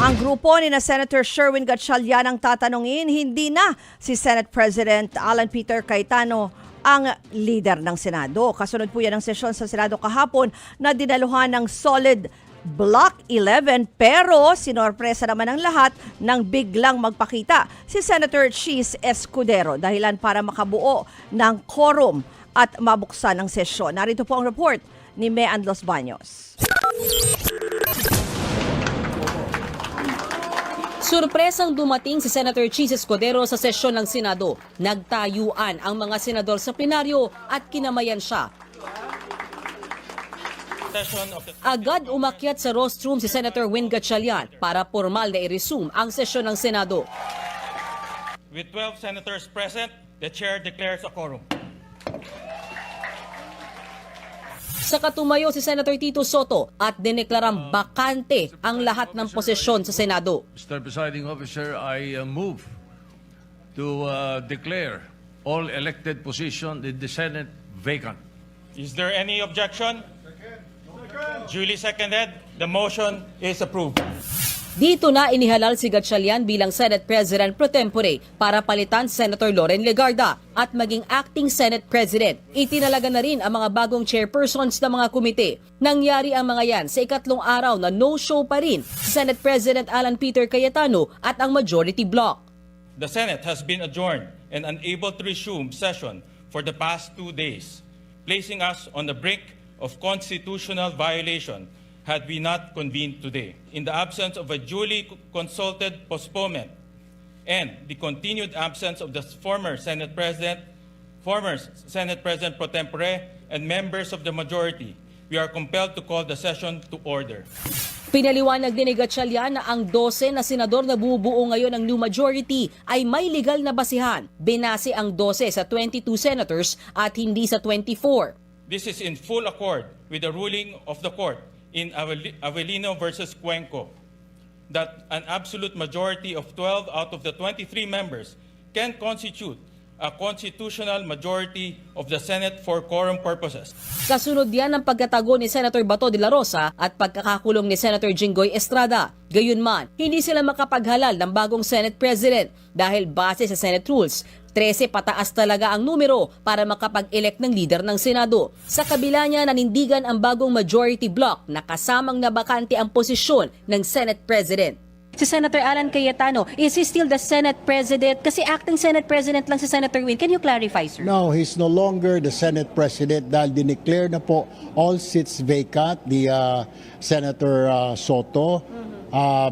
Kung ang grupo ni na Senator Sherwin Gatchalian ang tatanungin, hindi na si Senate President Alan Peter Cayetano ang leader ng Senado. Kasunod po yan ang sesyon sa Senado kahapon na dinaluhan ng solid Block 11 pero sinorpresa naman ang lahat nang biglang magpakita si Senator Chis Escudero dahilan para makabuo ng quorum at mabuksan ang sesyon. Narito po ang report ni Mean Los Baños. Surpresang dumating si Senator Chis Escudero sa sesyon ng Senado. Nagtayuan ang mga senador sa plenaryo at kinamayan siya. Agad umakyat sa rostrum si Senator Win Gatchalian para formal na i-resume ang sesyon ng Senado. With 12 senators present, the chair declares a quorum. Saka tumayo si Senator Tito Soto at dineklarang bakante ang lahat ng posisyon sa Senado. Mr. Presiding Officer, I move to declare all elected positions in the Senate vacant. Is there any objection? Duly seconded. The motion is approved. Dito na inihalal si Gatchalian bilang Senate President pro tempore para palitan si Senator Loren Legarda at maging acting Senate President. Itinalaga na rin ang mga bagong chairpersons ng mga komite. Nangyari ang mga yan sa ikatlong araw na no-show pa rin si Senate President Alan Peter Cayetano at ang majority bloc. The Senate has been adjourned and unable to resume session for the past 2 days, placing us on the brink of constitutional violation had we not convened today. In the absence of a duly consulted postponement and the continued absence of the former Senate President pro tempore, and members of the majority, we are compelled to call the session to order. Pinaliwanag din ni Gatchalian na ang 12 na senador na bubuo ngayon ng new majority ay may legal na basihan. Binase ang 12 sa 22 senators at hindi sa 24. This is in full accord with the ruling of the court in Avellino versus Cuenco that an absolute majority of 12 out of the 23 members can constitute a constitutional majority of the Senate for quorum purposes. Kasunod yan ang pagkatago ni Senator Bato de la Rosa at pagkakakulong ni Senator Jinggoy Estrada. Gayunman, hindi sila makapaghalal ng bagong Senate President dahil base sa Senate rules, 13 pataas talaga ang numero para makapag-elect ng leader ng Senado. Sa kabila niya, nanindigan ang bagong majority bloc na kasamang nabakante ang posisyon ng Senate President. Si Senator Alan Cayetano, is he still the Senate President? Kasi acting Senate President lang si Senator Win. Can you clarify, sir? No, he's no longer the Senate President dahil dineclare na po all seats vacant, the Senator Soto.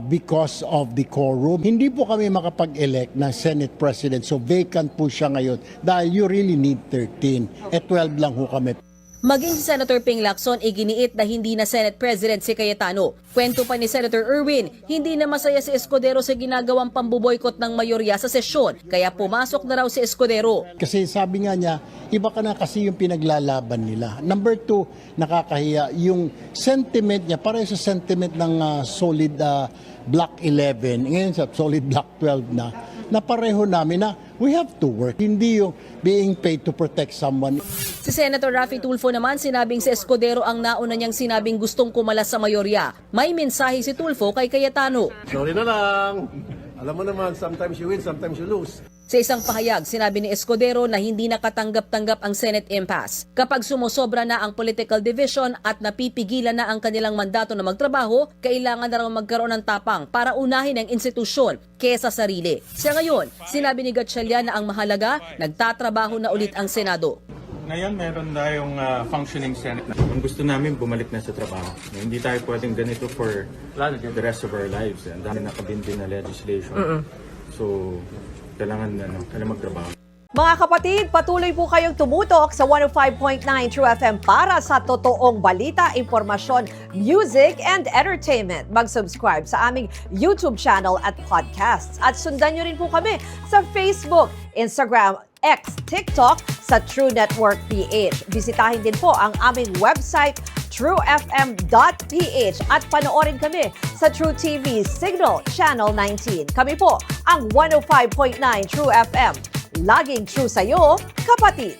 Because of the quorum. Hindi po kami makapag-elect na Senate President, so vacant po siya ngayon dahil you really need 13. 12 lang ho kami. Maging si Senator Ping Lacson iginiit na hindi na Senate President si Cayetano. Kwento pa ni Senator Erwin, hindi na masaya si Escudero sa ginagawang pambuboykot ng mayorya sa sesyon, kaya pumasok na raw si Escudero. Kasi sabi nga niya, iba ka na kasi yung pinaglalaban nila. Number 2, nakakahiya yung sentiment niya, pareho sa sentiment ng solid Block 11, ngayon sa solid Block 12 na pareho namin na we have to work. Hindi yung being paid to protect someone. Si Senator Raffy Tulfo naman sinabing si Escudero ang nauna niyang sinabing gustong kumalas sa mayorya. May mensahe si Tulfo kay Cayetano. Sorry na lang. Alam mo naman, sometimes you win, sometimes you lose. Sa isang pahayag, sinabi ni Escudero na hindi nakatanggap-tanggap ang Senate impasse. Kapag sumusobra na ang political division at napipigilan na ang kanilang mandato na magtrabaho, kailangan na raw magkaroon ng tapang para unahin ang institusyon kesa sarili. Sa ngayon, sinabi ni Gatchalian na ang mahalaga, nagtatrabaho na ulit ang Senado. Ngayon, meron tayong functioning Senate. Ang gusto namin, bumalik na sa trabaho. Hindi tayo pwedeng ganito for the rest of our lives. Ang dami nakabindi na legislation. So, kailangan magtrabaho. Mga kapatid, patuloy po kayong tumutok sa 105.9 True FM para sa totoong balita, impormasyon, music, and entertainment. Mag-subscribe sa aming YouTube channel at podcasts. At sundan nyo rin po kami sa Facebook, Instagram, X, TikTok sa True Network PH. Bisitahin din po ang aming website, truefm.ph at panoorin kami sa True TV Signal Channel 19. Kami po ang 105.9 True FM. Laging true sa'yo, kapatid.